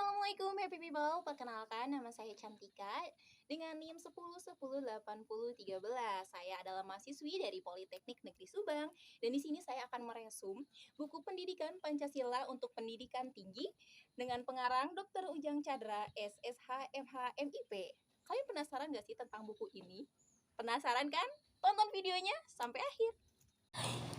Assalamualaikum happy people, perkenalkan nama saya Cantika dengan NIM 10108013. Saya adalah mahasiswi dari Politeknik Negeri Subang dan di sini saya akan meresum buku pendidikan Pancasila untuk pendidikan tinggi dengan pengarang Dr. Ujang Chandra SSH MH MIP. Kalian penasaran gak sih tentang buku ini? Penasaran kan? Tonton videonya sampai akhir.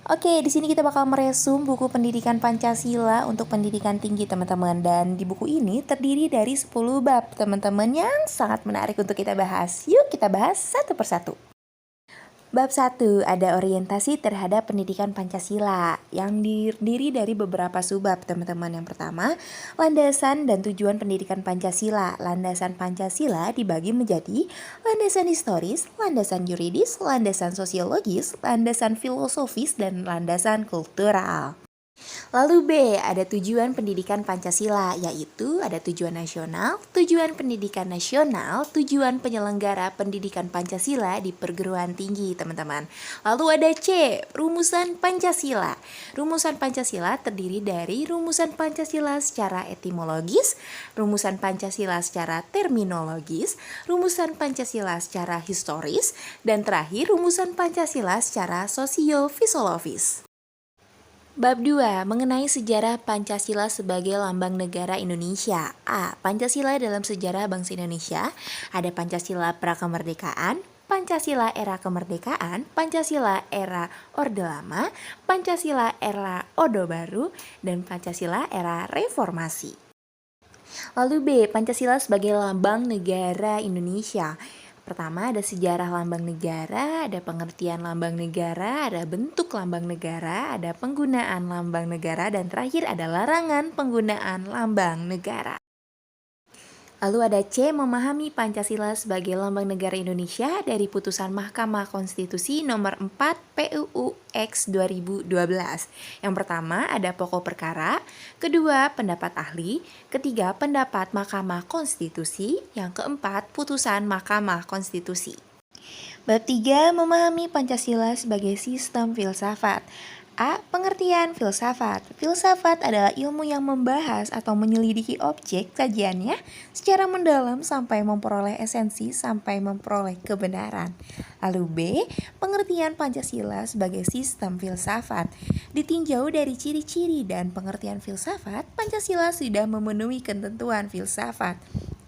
Oke, di sini kita bakal meresum buku pendidikan Pancasila untuk pendidikan tinggi, teman-teman. Dan di buku ini terdiri dari 10 bab, teman-teman, yang sangat menarik untuk kita bahas. Yuk kita bahas satu persatu. Bab 1 ada orientasi terhadap pendidikan Pancasila yang terdiri dari beberapa subbab, teman-teman. Yang pertama, landasan dan tujuan pendidikan Pancasila. Landasan Pancasila dibagi menjadi landasan historis, landasan yuridis, landasan sosiologis, landasan filosofis, dan landasan kultural. Lalu B, ada tujuan pendidikan Pancasila, yaitu ada tujuan nasional, tujuan pendidikan nasional, tujuan penyelenggara pendidikan Pancasila di perguruan tinggi, teman-teman. Lalu ada C, rumusan Pancasila. Rumusan Pancasila terdiri dari rumusan Pancasila secara etimologis, rumusan Pancasila secara terminologis, rumusan Pancasila secara historis, dan terakhir rumusan Pancasila secara sosio-fisiologis. Bab 2 mengenai sejarah Pancasila sebagai lambang negara Indonesia. A. Pancasila dalam sejarah bangsa Indonesia. Ada Pancasila prakemerdekaan, Pancasila era kemerdekaan, Pancasila era Orde Lama, Pancasila era Orde Baru, dan Pancasila era Reformasi. Lalu B. Pancasila sebagai lambang negara Indonesia. Pertama ada sejarah lambang negara, ada pengertian lambang negara, ada bentuk lambang negara, ada penggunaan lambang negara, dan terakhir ada larangan penggunaan lambang negara. Lalu ada C, memahami Pancasila sebagai lambang negara Indonesia dari putusan Mahkamah Konstitusi nomor 4 PUU X 2012. Yang pertama ada pokok perkara, kedua pendapat ahli, ketiga pendapat Mahkamah Konstitusi, yang keempat putusan Mahkamah Konstitusi. Bab 3 memahami Pancasila sebagai sistem filsafat. A. Pengertian filsafat. Filsafat adalah ilmu yang membahas atau menyelidiki objek kajiannya secara mendalam sampai memperoleh esensi sampai memperoleh kebenaran. Lalu B. Pengertian Pancasila sebagai sistem filsafat. Ditinjau dari ciri-ciri dan pengertian filsafat, Pancasila sudah memenuhi ketentuan filsafat.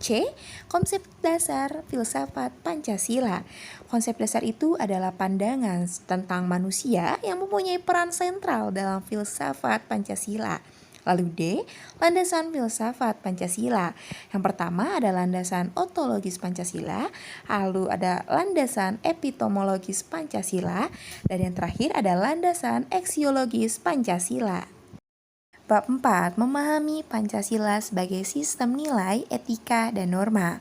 C. Konsep dasar filsafat Pancasila. Konsep dasar itu adalah pandangan tentang manusia yang mempunyai peran sentral dalam filsafat Pancasila. Lalu D. Landasan filsafat Pancasila. Yang pertama ada landasan ontologis Pancasila, lalu ada landasan epistemologis Pancasila, dan yang terakhir ada landasan aksiologis Pancasila. Bab 4 memahami Pancasila sebagai sistem nilai, etika, dan norma.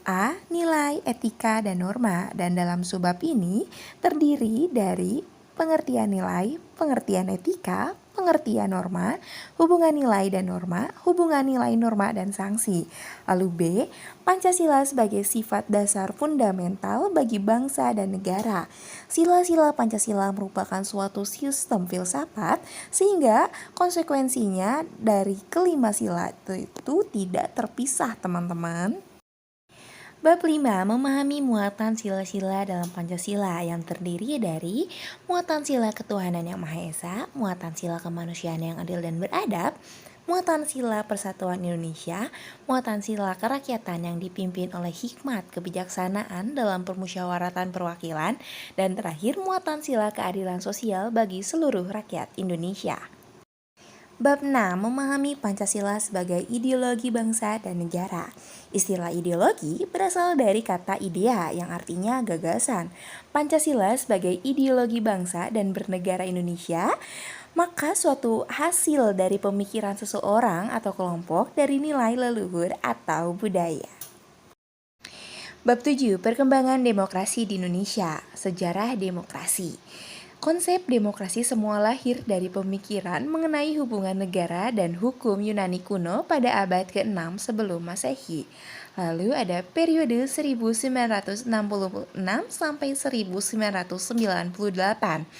A. Nilai, etika, dan norma. Dan dalam subbab ini terdiri dari pengertian nilai, pengertian etika, pengertian norma, hubungan nilai dan norma, hubungan nilai norma dan sanksi. Lalu B. Pancasila sebagai sifat dasar fundamental bagi bangsa dan negara. Sila-sila Pancasila merupakan suatu sistem filsafat sehingga konsekuensinya dari kelima sila itu tidak terpisah, teman-teman. Bab 5 memahami muatan sila-sila dalam Pancasila yang terdiri dari muatan sila ketuhanan yang Maha Esa, muatan sila kemanusiaan yang adil dan beradab, muatan sila persatuan Indonesia, muatan sila kerakyatan yang dipimpin oleh hikmat kebijaksanaan dalam permusyawaratan perwakilan, dan terakhir muatan sila keadilan sosial bagi seluruh rakyat Indonesia. Bab 6 memahami Pancasila sebagai ideologi bangsa dan negara. Istilah ideologi berasal dari kata idea yang artinya gagasan. Pancasila sebagai ideologi bangsa dan bernegara Indonesia, maka suatu hasil dari pemikiran seseorang atau kelompok dari nilai leluhur atau budaya. Bab 7 perkembangan demokrasi di Indonesia. Sejarah demokrasi. Konsep demokrasi semua lahir dari pemikiran mengenai hubungan negara dan hukum Yunani kuno pada abad ke-6 sebelum Masehi. Lalu ada periode 1966 sampai 1998.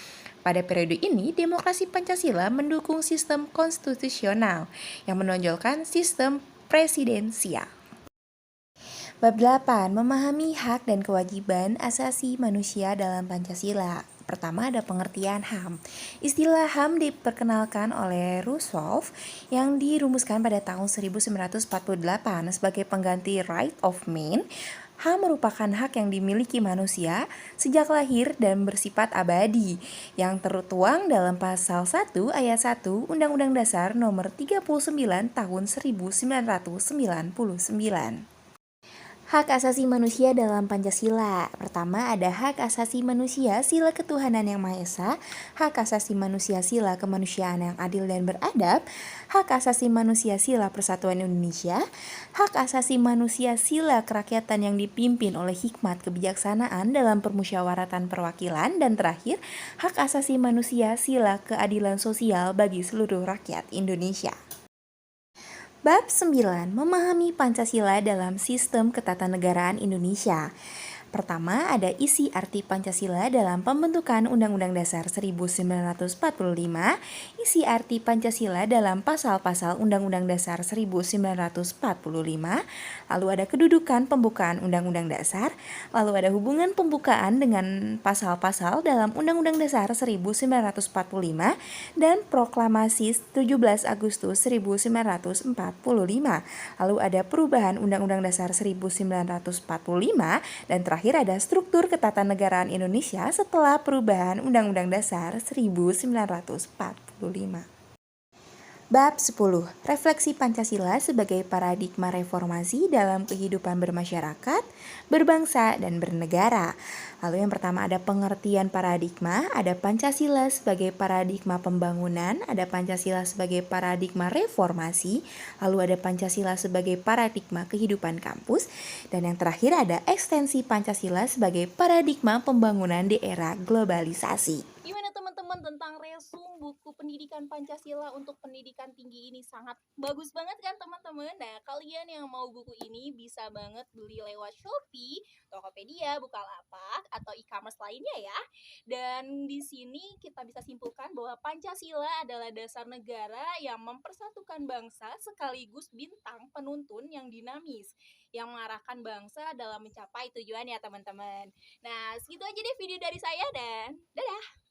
Pada periode ini, demokrasi Pancasila mendukung sistem konstitusional yang menonjolkan sistem presidensial. Bab 8. Memahami hak dan kewajiban asasi manusia dalam Pancasila. Pertama ada pengertian HAM. Istilah HAM diperkenalkan oleh Roosevelt yang dirumuskan pada tahun 1948 sebagai pengganti Right of Man. HAM merupakan hak yang dimiliki manusia sejak lahir dan bersifat abadi yang tertuang dalam pasal 1 ayat 1 Undang-Undang Dasar Nomor 39 Tahun 1999. Hak asasi manusia dalam Pancasila. Pertama ada hak asasi manusia sila ketuhanan yang Maha Esa, hak asasi manusia sila kemanusiaan yang adil dan beradab, hak asasi manusia sila persatuan Indonesia, hak asasi manusia sila kerakyatan yang dipimpin oleh hikmat kebijaksanaan dalam permusyawaratan perwakilan, dan terakhir hak asasi manusia sila keadilan sosial bagi seluruh rakyat Indonesia. Bab 9. Memahami Pancasila dalam sistem ketatanegaraan Indonesia. Pertama, ada isi arti Pancasila dalam pembentukan Undang-Undang Dasar 1945, isi arti Pancasila dalam pasal-pasal Undang-Undang Dasar 1945, lalu ada kedudukan pembukaan Undang-Undang Dasar, lalu ada hubungan pembukaan dengan pasal-pasal dalam Undang-Undang Dasar 1945, dan Proklamasi 17 Agustus 1945. Lalu ada perubahan Undang-Undang Dasar 1945, dan terakhir ada struktur ketatanegaraan Indonesia setelah perubahan Undang-Undang Dasar 1945. Bab 10. Refleksi Pancasila sebagai paradigma reformasi dalam kehidupan bermasyarakat, berbangsa, dan bernegara. Lalu yang pertama ada pengertian paradigma, ada Pancasila sebagai paradigma pembangunan, ada Pancasila sebagai paradigma reformasi, lalu ada Pancasila sebagai paradigma kehidupan kampus, dan yang terakhir ada ekstensi Pancasila sebagai paradigma pembangunan di era globalisasi. Gimana teman-teman tentang resum buku pendidikan Pancasila untuk pendidikan tinggi ini? Sangat bagus banget kan teman-teman? Nah, kalian yang mau buku ini bisa banget beli lewat Shopee, Tokopedia, Bukalapak, atau e-commerce lainnya ya. Dan di sini kita bisa simpulkan bahwa Pancasila adalah dasar negara yang mempersatukan bangsa sekaligus bintang penuntun yang dinamis, yang mengarahkan bangsa dalam mencapai tujuan ya teman-teman. Nah, segitu aja deh video dari saya dan dadah!